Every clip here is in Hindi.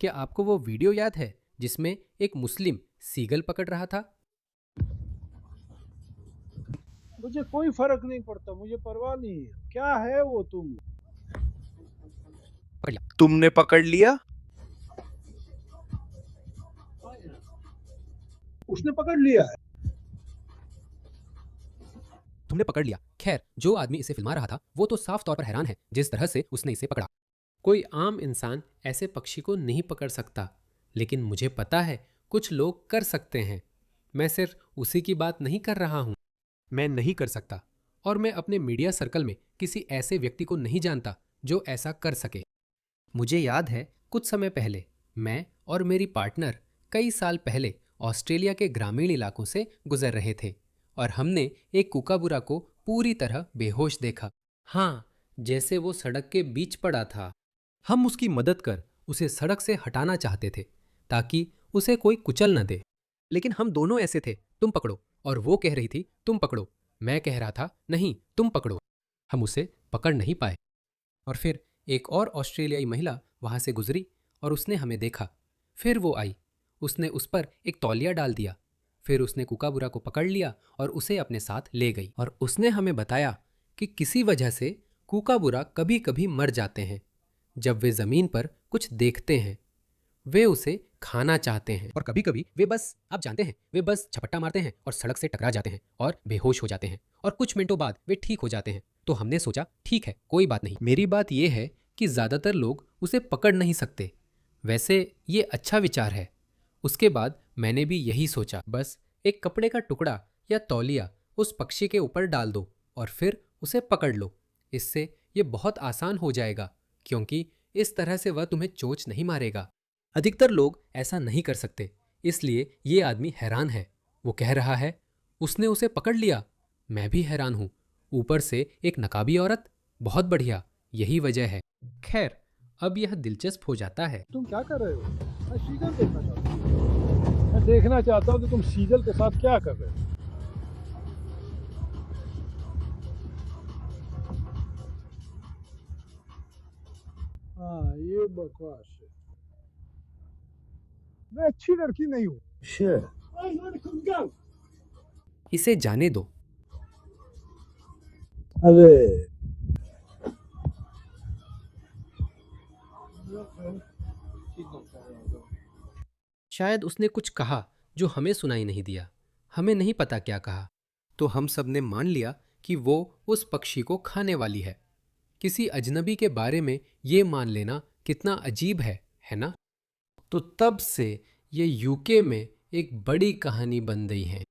क्या आपको वो वीडियो याद है जिसमें एक मुस्लिम सीगल पकड़ रहा था? मुझे कोई फर्क नहीं पड़ता, मुझे परवाह नहीं है। क्या है वो तुम? पकड़ लिया। तुमने पकड़ लिया? उसने पकड़ लिया है। तुमने पकड़ लिया। खैर, जो आदमी इसे फिल्मा रहा था वो तो साफ तौर पर हैरान है जिस तरह से उसने इसे पकड़ा। कोई आम इंसान ऐसे पक्षी को नहीं पकड़ सकता, लेकिन मुझे पता है कुछ लोग कर सकते हैं। मैं सिर्फ उसी की बात नहीं कर रहा हूं। मैं नहीं कर सकता, और मैं अपने मीडिया सर्कल में किसी ऐसे व्यक्ति को नहीं जानता जो ऐसा कर सके। मुझे याद है कुछ समय पहले मैं और मेरी पार्टनर कई साल पहले ऑस्ट्रेलिया के ग्रामीण इलाकों से गुजर रहे थे और हमने एक कूकाबुरा को पूरी तरह बेहोश देखा। हाँ, जैसे वो सड़क के बीच पड़ा था। हम उसकी मदद कर उसे सड़क से हटाना चाहते थे ताकि उसे कोई कुचल न दे, लेकिन हम दोनों ऐसे थे, तुम पकड़ो, और वो कह रही थी तुम पकड़ो। मैं कह रहा था नहीं, तुम पकड़ो। हम उसे पकड़ नहीं पाए। और फिर एक और ऑस्ट्रेलियाई महिला वहां से गुजरी और उसने हमें देखा। फिर वो आई, उसने उस पर एक तौलिया डाल दिया। फिर उसने कूकाबुरा को पकड़ लिया और उसे अपने साथ ले गई, और उसने हमें बताया कि किसी वजह से कूकाबुरा कभी कभी मर जाते हैं जब वे जमीन पर कुछ देखते हैं। वे उसे खाना चाहते हैं, और कभी कभी वे बस, आप जानते हैं, वे बस झपट्टा मारते हैं और सड़क से टकरा जाते हैं और बेहोश हो जाते हैं, और कुछ मिनटों बाद वे ठीक हो जाते हैं। तो हमने सोचा ठीक है, कोई बात नहीं। मेरी बात यह है कि ज़्यादातर लोग उसे पकड़ नहीं सकते। वैसे ये अच्छा विचार है। उसके बाद मैंने भी यही सोचा, बस एक कपड़े का टुकड़ा या तौलिया उस पक्षी के ऊपर डाल दो और फिर उसे पकड़ लो। इससे ये बहुत आसान हो जाएगा, क्योंकि इस तरह से वह तुम्हें चोंच नहीं मारेगा। अधिकतर लोग ऐसा नहीं कर सकते, इसलिए ये आदमी हैरान है। वो कह रहा है उसने उसे पकड़ लिया। मैं भी हैरान हूं। ऊपर से एक नकाबी औरत, बहुत बढ़िया, यही वजह है। खैर, अब यह दिलचस्प हो जाता है। तुम क्या कर रहे हो? मैं सीगल देखना चाहता हूँ। मैं देखना चाहता हूँ कि तुम सीगल के साथ क्या कर रहे हो। हाँ, ये बकवास है। मैं अच्छी लड़की नहीं हूँ। इसे जाने दो। अरे शायद उसने कुछ कहा जो हमें सुनाई नहीं दिया। हमें नहीं पता क्या कहा। तो हम सब ने मान लिया कि वो उस पक्षी को खाने वाली है। किसी अजनबी के बारे में ये मान लेना कितना अजीब है ना? तो तब से ये यूके में एक बड़ी कहानी बन गई है,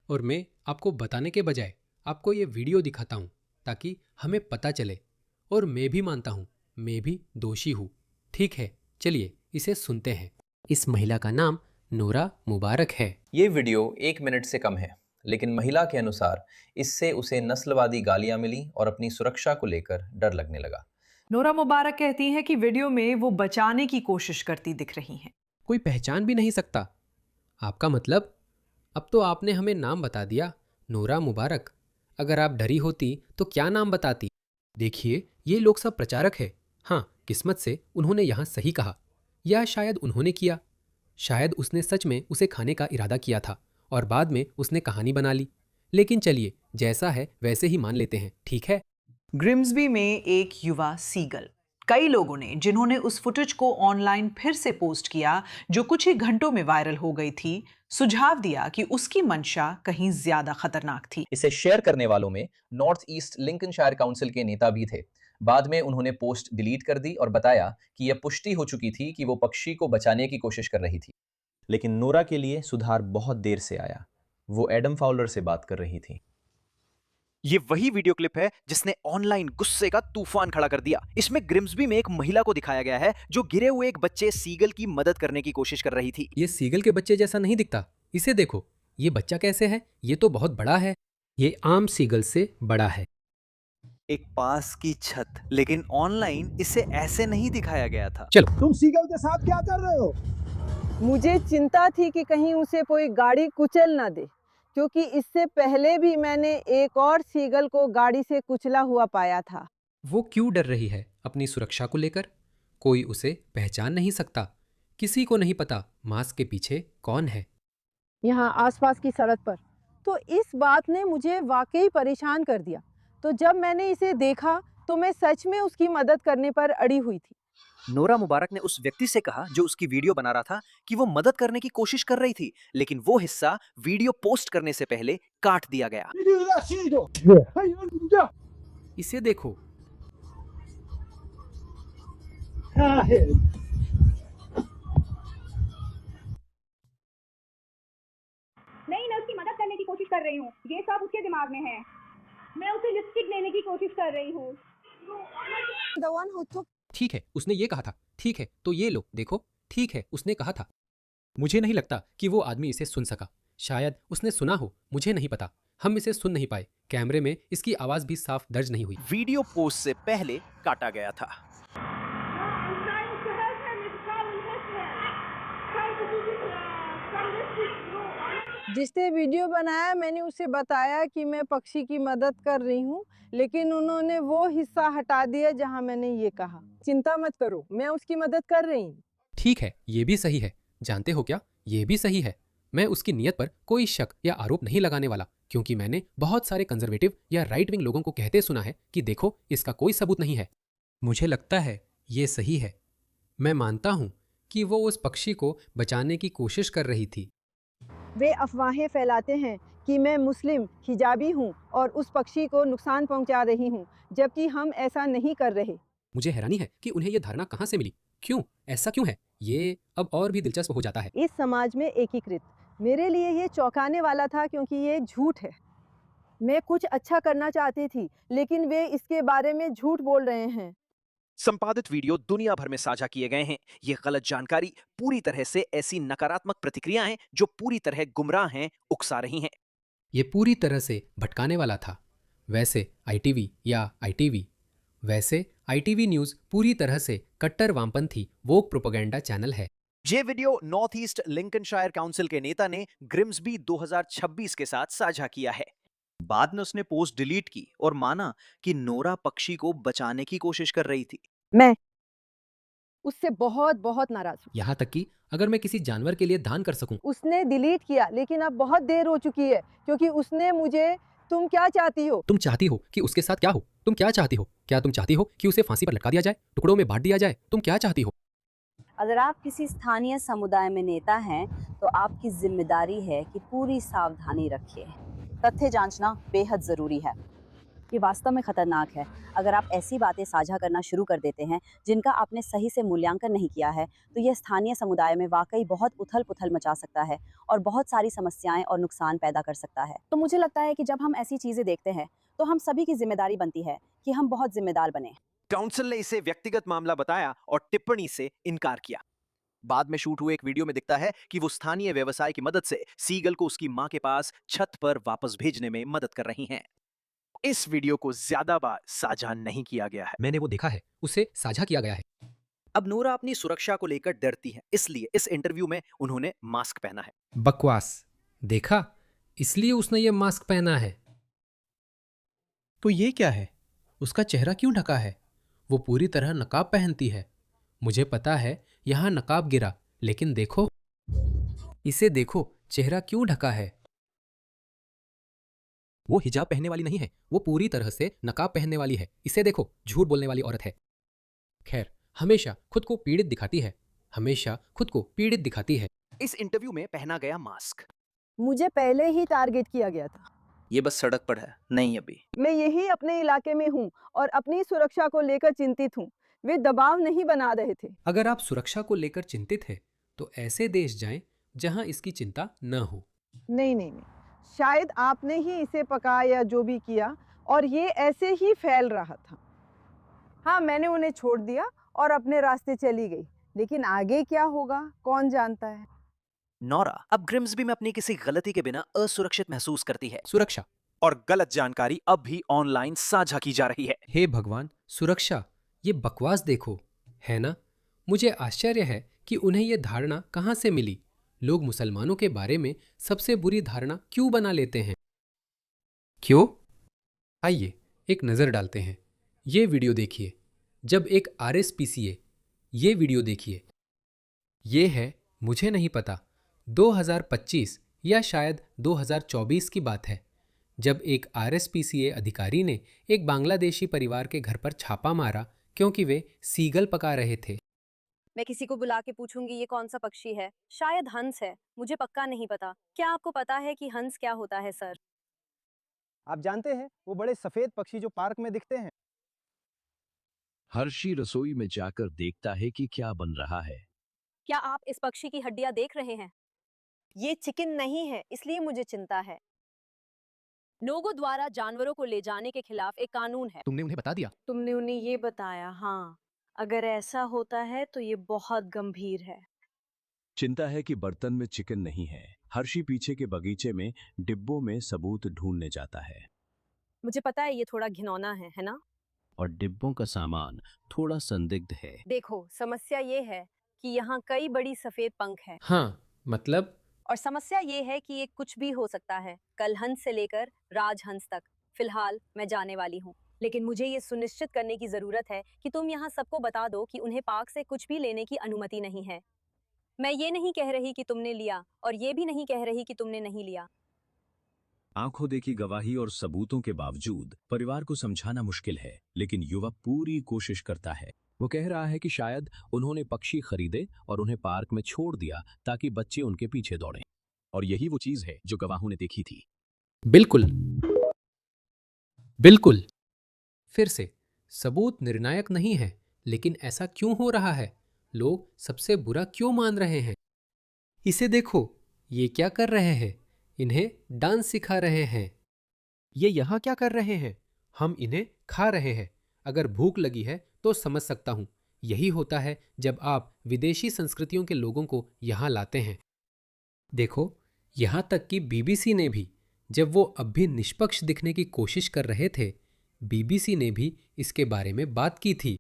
और मैं आपको बताने के बजाय आपको ये वीडियो दिखाता हूँ ताकि हमें पता चले। और मैं भी मानता हूँ, मैं भी दोषी हूँ। ठीक है, चलिए इसे सुनते हैं। इस महिला का नाम नूरा मुबारक है। ये वीडियो 1 मिनट से कम है, लेकिन महिला के अनुसार इससे उसे नस्लवादी गालियां मिली और अपनी सुरक्षा को लेकर डर लगने लगा। नूरा मुबारक कहती हैं कि वीडियो में वो बचाने की कोशिश करती दिख रही हैं। कोई पहचान भी नहीं सकता। आपका मतलब? अब तो आपने हमें नाम बता दिया, नूरा मुबारक। अगर आप डरी होती तो क्या नाम बताती? देखिए, ये लोग सब प्रचारक है। हाँ, किस्मत से उन्होंने यहाँ सही कहा, या शायद उन्होंने किया। शायद उसने सच में उसे खाने का इरादा किया था और बाद में उसने कहानी बना ली। लेकिन चलिए, जैसा है वैसे ही मान लेते हैं, ठीक है? ग्रिम्सबी में एक युवा सीगल। कई लोगों ने, जिन्होंने उस फुटेज को ऑनलाइन फिर से पोस्ट किया जो कुछ ही घंटों में वायरल हो गई थी, सुझाव दिया कि उसकी मंशा कहीं ज्यादा खतरनाक थी। इसे शेयर करने वालों में नॉर्थ ईस्ट लिंकनशायर काउंसिल के नेता भी थे। बाद में उन्होंने पोस्ट डिलीट कर दी और बताया कि यह पुष्टि हो चुकी थी कि वो पक्षी को बचाने की कोशिश कर रही थी। लेकिन नोरा के लिए सुधार बहुत देर से आया। वो एडम फाउलर से बात कर रही थी। ये वही वीडियो क्लिप है जिसने ऑनलाइन गुस्से का तूफान खड़ा कर दिया। इसमें ग्रिम्सबी में एक महिला को दिखाया गया है जो गिरे हुए एक बच्चे सीगल की मदद करने की कोशिश कर रही थी। ये सीगल के बच्चे जैसा नहीं दिखता। इसे देखो, ये बच्चा कैसे है? ये तो बहुत बड़ा है। ये आम सीगल से बड़ा है। एक पास की छत, लेकिन ऑनलाइन इसे ऐसे नहीं दिखाया गया था। चलो, तुम सीगल के साथ क्या कर रहे हो? मुझे चिंता थी कि कहीं उसे कोई गाड़ी कुचल ना दे, क्योंकि इससे पहले भी मैंने एक और सीगल को गाड़ी से कुचला हुआ पाया था। वो क्यों डर रही है? अपनी सुरक्षा को लेकर? कोई उसे पहचान नहीं सकता। किसी को नहीं पता मास्क के पीछे कौन है। यहाँ आसपास की सड़क पर। तो इस बात ने मुझे वाकई परेशान कर दिया। तो जब मैंने इसे देखा तो मैं सच में उसकी मदद करने पर अड़ी हुई थी। नोरा मुबारक ने उस व्यक्ति से कहा जो उसकी वीडियो बना रहा था कि वो मदद करने की कोशिश कर रही थी, लेकिन वो हिस्सा वीडियो पोस्ट करने से पहले काट दिया गया। इसे देखो। नहीं, मैं उसकी मदद करने की कोशिश कर रही हूँ। ये सब उसके दिमाग में है। मैं उसे लिपस्टिक देने की कोशिश कर रही हूँ। ठीक है, उसने ये कहा था। ठीक है, तो ये लो, देखो। ठीक है, उसने कहा था। मुझे नहीं लगता कि वो आदमी इसे सुन सका। शायद उसने सुना हो, मुझे नहीं पता। हम इसे सुन नहीं पाए। कैमरे में इसकी आवाज भी साफ दर्ज नहीं हुई। वीडियो पोस्ट से पहले काटा गया था। जिसने वीडियो बनाया मैंने उसे बताया कि मैं पक्षी की मदद कर रही हूँ, लेकिन उन्होंने वो हिस्सा हटा दिया जहाँ मैंने ये कहा। चिंता मत करो, मैं उसकी मदद कर रही हूँ। ठीक है, ये भी सही है। जानते हो क्या, ये भी सही है। मैं उसकी नीयत पर कोई शक या आरोप नहीं लगाने वाला, क्योंकि मैंने बहुत सारे कंजर्वेटिव या राइट विंग लोगों को कहते सुना है कि देखो, इसका कोई सबूत नहीं है। मुझे लगता है ये सही है। मैं मानता हूँ कि वो उस पक्षी को बचाने की कोशिश कर रही थी। वे अफवाहें फैलाते हैं कि मैं मुस्लिम हिजाबी हूँ और उस पक्षी को नुकसान पहुँचा रही हूँ, जबकि हम ऐसा नहीं कर रहे। मुझे हैरानी है कि उन्हें ये धारणा कहाँ से मिली। क्यों, ऐसा क्यों है? ये अब और भी दिलचस्प हो जाता है। इस समाज में एकीकृत। मेरे लिए ये चौंकाने वाला था, क्योंकि ये झूठ है। मैं कुछ अच्छा करना चाहती थी, लेकिन वे इसके बारे में झूठ बोल रहे हैं। संपादित वीडियो दुनिया भर में साझा किए गए हैं। ये गलत जानकारी पूरी तरह से ऐसी नकारात्मक प्रतिक्रियाएं जो पूरी तरह गुमराह हैं, उकसा रही हैं। ये पूरी तरह से भटकाने वाला था। वैसे आईटीवी न्यूज़ पूरी तरह से कट्टर वामपंथी वोक प्रोपेगेंडा चैनल है। ये video north east Lincolnshire council के नेता ने ग्रिम्सबी 2026 के साथ साझा किया है। बाद में उसने पोस्ट डिलीट की और माना कि नोरा पक्षी को बचाने की कोशिश कर रही थी। मैं उससे बहुत बहुत नाराज हूँ। यहाँ तक कि अगर मैं किसी जानवर के लिए दान कर सकूं। उसने डिलीट किया, लेकिन अब बहुत देर हो चुकी है, क्योंकि उसने मुझे तुम क्या चाहती हो? तुम चाहती हो कि उसके साथ क्या हो? तुम क्या चाहती हो? क्या तुम चाहती हो कि उसे फांसी पर लटका दिया जाए, टुकड़ों में बांट दिया जाए? तुम क्या चाहती हो? अगर आप किसी स्थानीय समुदाय में नेता हैं, तो आपकी जिम्मेदारी है कि पूरी सावधानी रखिए। तथ्य जांचना बेहद ज़रूरी है। ये वास्तव में खतरनाक है। अगर आप ऐसी बातें साझा करना शुरू कर देते हैं जिनका आपने सही से मूल्यांकन नहीं किया है, तो यह स्थानीय समुदाय में वाकई बहुत उथल-पुथल मचा सकता है और बहुत सारी समस्याएं और नुकसान पैदा कर सकता है। तो मुझे लगता है कि जब हम ऐसी चीज़ें देखते हैं, तो हम सभी की जिम्मेदारी बनती है कि हम बहुत जिम्मेदार बने। काउंसिल ने इसे व्यक्तिगत मामला बताया और टिप्पणी से इनकार किया। बाद में शूट हुए एक वीडियो में दिखता है कि वो स्थानीय व्यवसाय की मदद से सीगल को उसकी मां के पास छत पर वापस भेजने में मदद कर रही हैं। इस वीडियो को ज्यादा बार साझा नहीं किया गया है। मैंने वो देखा है, उसे साझा किया गया है। अब नोरा अपनी सुरक्षा को लेकर डरती है, इसलिए इस इंटरव्यू में उन्होंने मास्क पहना है। बकवास। देखा, इसलिए उसने ये मास्क पहना है। तो ये क्या है? उसका चेहरा क्यों ढका है? वो पूरी तरह नकाब पहनती है। मुझे पता है यहाँ नकाब गिरा, लेकिन देखो, इसे देखो, चेहरा क्यों ढका है। वो हिजाब पहनने वाली नहीं है, वो पूरी तरह से नकाब पहनने वाली है। इसे देखो, झूठ बोलने वाली औरत है। खैर, हमेशा खुद को पीड़ित दिखाती है, हमेशा खुद को पीड़ित दिखाती है। इस इंटरव्यू में पहना गया मास्क। मुझे पहले ही टारगेट किया गया था। ये बस सड़क पर है, नहीं अभी। मैं यही अपने इलाके में हूँ और अपनी सुरक्षा को लेकर चिंतित हूँ। वे दबाव नहीं बना रहे थे। अगर आप सुरक्षा को लेकर चिंतित हैं, तो ऐसे देश जाएं जहां इसकी चिंता न हो। नहीं, शायद आपने ही इसे पकाया या जो भी किया, और ये ऐसे ही फैल रहा था। हाँ, मैंने उन्हें छोड़ दिया और अपने रास्ते चली गई, लेकिन आगे क्या होगा कौन जानता है। नोरा अब ग्रिम्सबी में अपनी किसी गलती के बिना असुरक्षित महसूस करती है सुरक्षा और गलत जानकारी अब भी ऑनलाइन साझा की जा रही है। हे भगवान, सुरक्षा, ये बकवास देखो, है ना? मुझे आश्चर्य है कि उन्हें ये धारणा कहाँ से मिली। लोग मुसलमानों के बारे में सबसे बुरी धारणा क्यों बना लेते हैं? क्यों? आइए एक नज़र डालते हैं। ये वीडियो देखिए। जब एक RSPCA, ये वीडियो देखिए। ये है, मुझे नहीं पता, 2025 या शायद 2024 की बात है, जब एक आरएसपीसीए अधिकारी ने एक बांग्लादेशी परिवार के घर पर छापा मारा क्योंकि वे सीगल पका रहे थे। मैं किसी को बुला के पूछूंगी ये कौन सा पक्षी है। शायद हंस है, मुझे पक्का नहीं पता। क्या आपको पता है कि हंस क्या होता है सर? आप जानते हैं वो बड़े सफेद पक्षी जो पार्क में दिखते हैं? हर्षी रसोई में जाकर देखता है कि क्या बन रहा है। क्या आप इस पक्षी की हड्डियां देख रहे हैं? ये चिकन नहीं है, इसलिए मुझे चिंता है। लोगों द्वारा जानवरों को ले जाने के खिलाफ एक कानून है। तुमने उन्हें बता दिया? तुमने उन्हें ये बताया? हाँ। अगर ऐसा होता है तो ये बहुत गंभीर है। चिंता है कि बर्तन में चिकन नहीं है। हर्षी पीछे के बगीचे में डिब्बों में सबूत ढूंढने जाता है। मुझे पता है ये थोड़ा घिनौना है ना? और डिब्बों का सामान थोड़ा संदिग्ध है। देखो, समस्या ये है कि यहाँ कई बड़ी सफेद पंख है। हाँ, मतलब? और समस्या ये है कि ये कुछ भी हो सकता है, कल हंस से लेकर राजहंस तक। फिलहाल मैं जाने वाली हूँ, लेकिन मुझे ये सुनिश्चित करने की जरूरत है कि तुम यहाँ सबको बता दो कि उन्हें पार्क से कुछ भी लेने की अनुमति नहीं है। मैं ये नहीं कह रही कि तुमने लिया और ये भी नहीं कह रही कि तुमने नहीं लिया। आंखों देखी गवाही और सबूतों के बावजूद परिवार को समझाना मुश्किल है, लेकिन युवक पूरी कोशिश करता है। वो कह रहा है कि शायद उन्होंने पक्षी खरीदे और उन्हें पार्क में छोड़ दिया ताकि बच्चे उनके पीछे दौड़ें। और यही वो चीज है जो गवाहों ने देखी थी। बिल्कुल बिल्कुल। फिर से, सबूत निर्णायक नहीं है, लेकिन ऐसा क्यों हो रहा है? लोग सबसे बुरा क्यों मान रहे हैं? इसे देखो, ये क्या कर रहे हैं? इन्हें डांस सिखा रहे हैं। ये यहाँ क्या कर रहे हैं? हम इन्हें खा रहे हैं। अगर भूख लगी है तो समझ सकता हूँ। यही होता है जब आप विदेशी संस्कृतियों के लोगों को यहाँ लाते हैं। देखो, यहाँ तक कि बीबीसी ने भी, जब वो अब भी निष्पक्ष दिखने की कोशिश कर रहे थे, बीबीसी ने भी इसके बारे में बात की थी।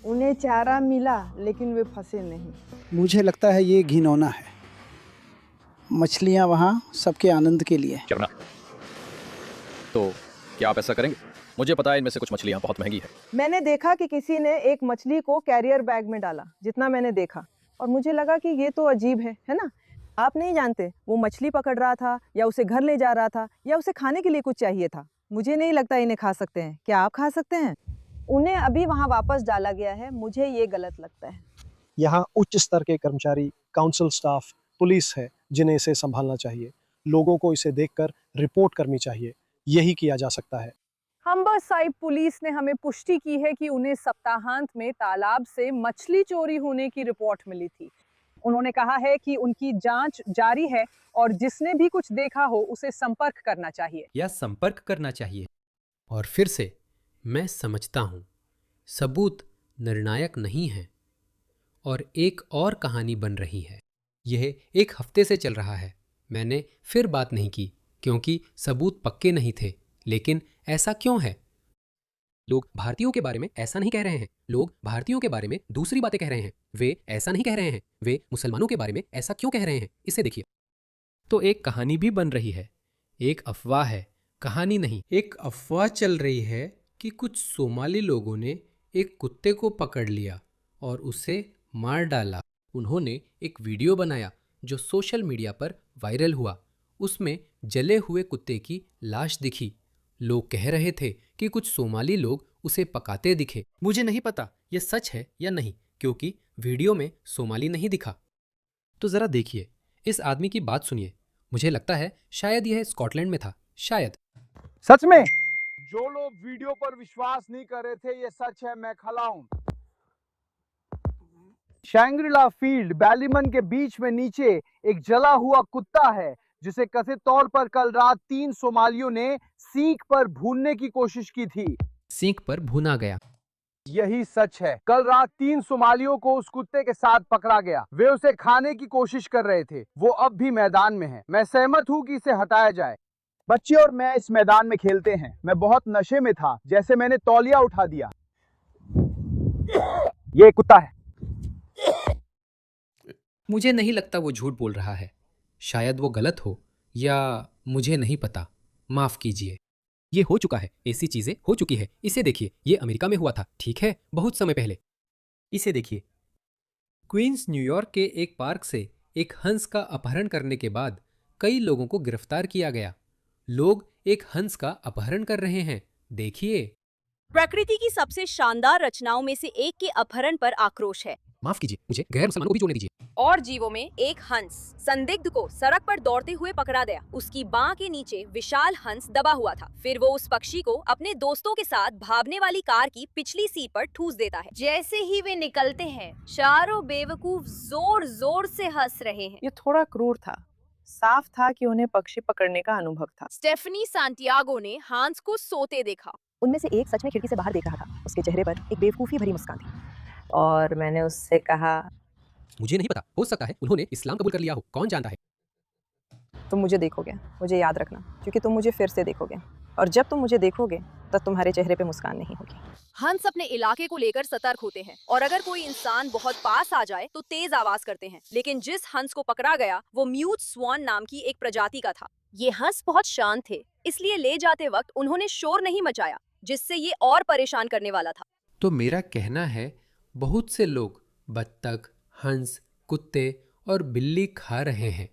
उन्हें चारा मिला लेकिन वे फंसे नहीं। मुझे लगता है ये घिनौना है। मछलियाँ वहाँ सबके आनंद के लिए। चरना, तो क्या आप ऐसा करेंगे? मुझे पता है इनमें से कुछ मछलियाँ बहुत महंगी है। मैंने देखा कि किसी ने एक मछली को कैरियर बैग में डाला, जितना मैंने देखा, और मुझे लगा कि ये तो अजीब है ना? आप नहीं जानते वो मछली पकड़ रहा था या उसे घर ले जा रहा था या उसे खाने के लिए कुछ चाहिए था। मुझे नहीं लगता इन्हें खा सकते हैं। क्या आप खा सकते हैं? उन्हें अभी वहाँ वापस डाला गया है। मुझे ये गलत लगता है। यहाँ उच्च स्तर के कर्मचारी, काउंसिल स्टाफ, पुलिस है जिन्हें इसे संभालना चाहिए। लोगों को इसे देखकर रिपोर्ट करनी चाहिए। यही किया जा सकता है। हम्बरसाइड पुलिस ने हमें पुष्टि की है कि उन्हें सप्ताहांत में तालाब से मछली चोरी होने की रिपोर्ट मिली थी। उन्होंने कहा है कि उनकी जांच जारी है और जिसने भी कुछ देखा हो उसे संपर्क करना चाहिए या संपर्क करना चाहिए। और फिर से, मैं समझता हूँ सबूत निर्णायक नहीं है और एक और कहानी बन रही है। यह एक हफ्ते से चल रहा है। मैंने फिर बात नहीं की क्योंकि सबूत पक्के नहीं थे। लेकिन ऐसा क्यों है? लोग भारतीयों के बारे में ऐसा नहीं कह रहे हैं। लोग भारतीयों के बारे में दूसरी बातें कह रहे हैं। वे ऐसा नहीं कह रहे हैं। वे मुसलमानों के बारे में ऐसा क्यों कह रहे हैं? इसे देखिए। तो एक कहानी भी बन रही है। एक अफवाह है, कहानी नहीं। एक अफवाह चल रही है कि कुछ सोमाली लोगों ने एक कुत्ते को पकड़ लिया और उसे मार डाला। उन्होंने एक वीडियो बनाया जो सोशल मीडिया पर वायरल हुआ। उसमें जले हुए कुत्ते की लाश दिखी। लोग कह रहे थे कि कुछ सोमाली लोग उसे पकाते दिखे। मुझे नहीं पता यह सच है या नहीं, क्योंकि वीडियो में सोमाली नहीं दिखा। तो जरा देखिए, इस आदमी की बात सुनिए। मुझे लगता है शायद यह स्कॉटलैंड में था। शायद। सच में जो लोग वीडियो पर विश्वास नहीं कर रहे थे, ये सच है, मैं खला हूं। शैंग्रीला फील्ड बैलीमन के बीच में नीचे एक जला हुआ कुत्ता है जिसे कथित तौर पर कल रात 3 सोमालियों ने सीख पर भूनने की कोशिश की थी। सीख पर भुना गया। यही सच है। कल रात 3 सोमालियों को उस कुत्ते के साथ पकड़ा गया। वे उसे खाने की कोशिश कर रहे थे। वो अब भी मैदान में है। मैं सहमत हूं कि इसे हटाया जाए। बच्चे और मैं इस मैदान में खेलते हैं। मैं बहुत नशे में था, जैसे मैंने तौलिया उठा दिया। ये कुत्ता है। मुझे नहीं लगता वो झूठ बोल रहा है। शायद वो गलत हो, या मुझे नहीं पता। माफ कीजिए। ये हो चुका है। ऐसी चीजें हो चुकी है। इसे देखिए, ये अमेरिका में हुआ था, ठीक है, बहुत समय पहले। इसे देखिए। क्वींस न्यूयॉर्क के एक पार्क से एक हंस का अपहरण करने के बाद कई लोगों को गिरफ्तार किया गया। लोग एक हंस का अपहरण कर रहे हैं, देखिए। प्रकृति की सबसे शानदार रचनाओं में से एक के अपहरण पर आक्रोश है। माफ कीजिए, मुझे गैर मुसलमानों को भी जोड़ने दीजिए। और जीवों में एक हंस संदिग्ध को सड़क पर दौड़ते हुए पकड़ा गया। उसकी बाह के नीचे विशाल हंस दबा हुआ था। फिर वो उस पक्षी को अपने दोस्तों के साथ भागने वाली कार की पिछली सीट पर ठूस देता है। जैसे ही वे निकलते हैं, चारों बेवकूफ जोर जोर से हंस रहे हैं। ये थोड़ा क्रूर था। साफ था कि उन्हें पक्षी पकड़ने का अनुभव था। स्टेफनी सांटियागो ने हांस को सोते देखा। उनमें से एक सच में खिड़की से बाहर देख रहा था। उसके चेहरे पर एक बेवकूफी भरी मुस्कान थी। और मैंने उससे कहा, मुझे नहीं पता, हो सकता है उन्होंने इस्लाम कबूल कर लिया हो, कौन जानता है। तुम मुझे देखोगे, मुझे याद रखना, क्योंकि तुम मुझे फिर से देखोगे, और जब तुम मुझे देखोगे तब तुम्हारे चेहरे पे मुस्कान नहीं होगी। हंस अपने इलाके को लेकर सतर्क होते हैं और अगर कोई इंसान बहुत पास आ जाए तो तेज आवाज करते हैं। लेकिन जिस हंस को पकड़ा गया वो म्यूट स्वान नाम की एक प्रजाति का था। ये हंस बहुत शांत थे, इसलिए ले जाते वक्त उन्होंने शोर नहीं मचाया, जिससे ये और परेशान करने वाला था। तो मेरा कहना है, बहुत से लोग बत्तख, हंस, कुत्ते और बिल्ली खा रहे हैं।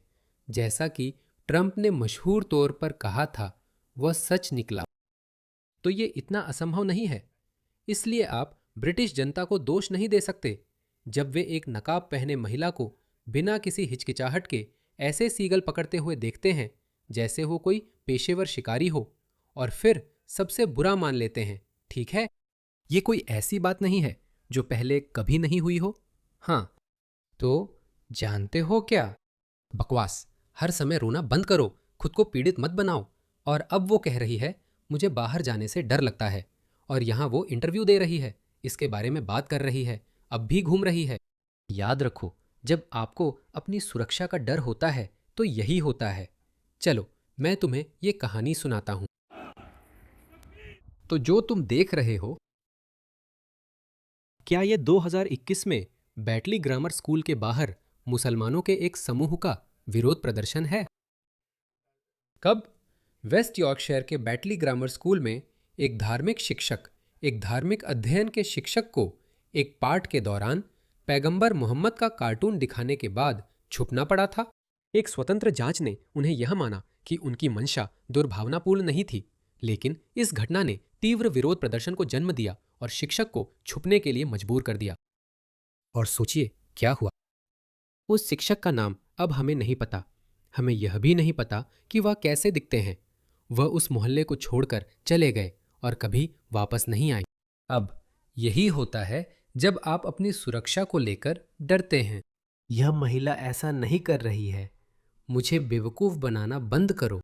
जैसा कि ट्रंप ने मशहूर तौर पर कहा था, वह सच निकला। तो ये इतना असंभव नहीं है। इसलिए आप ब्रिटिश जनता को दोष नहीं दे सकते जब वे एक नकाब पहने महिला को बिना किसी हिचकिचाहट के ऐसे सीगल पकड़ते हुए देखते हैं जैसे वो कोई पेशेवर शिकारी हो, और फिर सबसे बुरा मान लेते हैं। ठीक है, ये कोई ऐसी बात नहीं है जो पहले कभी नहीं हुई हो। हाँ, तो जानते हो क्या? बकवास, हर समय रोना बंद करो, खुद को पीड़ित मत बनाओ। और अब वो कह रही है, मुझे बाहर जाने से डर लगता है, और यहाँ वो इंटरव्यू दे रही है, इसके बारे में बात कर रही है, अब भी घूम रही है। याद रखो, जब आपको अपनी सुरक्षा का डर होता है तो यही होता है। चलो, मैं तुम्हें ये कहानी सुनाता हूँ। तो जो तुम देख रहे हो, क्या ये 2021 में बैटली ग्रामर स्कूल के बाहर मुसलमानों के एक समूह का विरोध प्रदर्शन है? कब? वेस्ट यॉर्कशायर के बैटली ग्रामर स्कूल में एक धार्मिक शिक्षक एक धार्मिक अध्ययन के शिक्षक को एक पाठ के दौरान पैगंबर मोहम्मद का कार्टून दिखाने के बाद छुपना पड़ा था। एक स्वतंत्र जांच ने उन्हें यह माना कि उनकी मंशा दुर्भावनापूर्ण नहीं थी, लेकिन इस घटना ने तीव्र विरोध प्रदर्शन को जन्म दिया और शिक्षक को छुपने के लिए मजबूर कर दिया। और सोचिए क्या हुआ। उस शिक्षक का नाम अब हमें नहीं पता। हमें यह भी नहीं पता कि वह कैसे दिखते हैं। वह उस मोहल्ले को छोड़कर चले गए और कभी वापस नहीं आए। अब यही होता है जब आप अपनी सुरक्षा को लेकर डरते हैं। यह महिला ऐसा नहीं कर रही है। मुझे बेवकूफ़ बनाना बंद करो।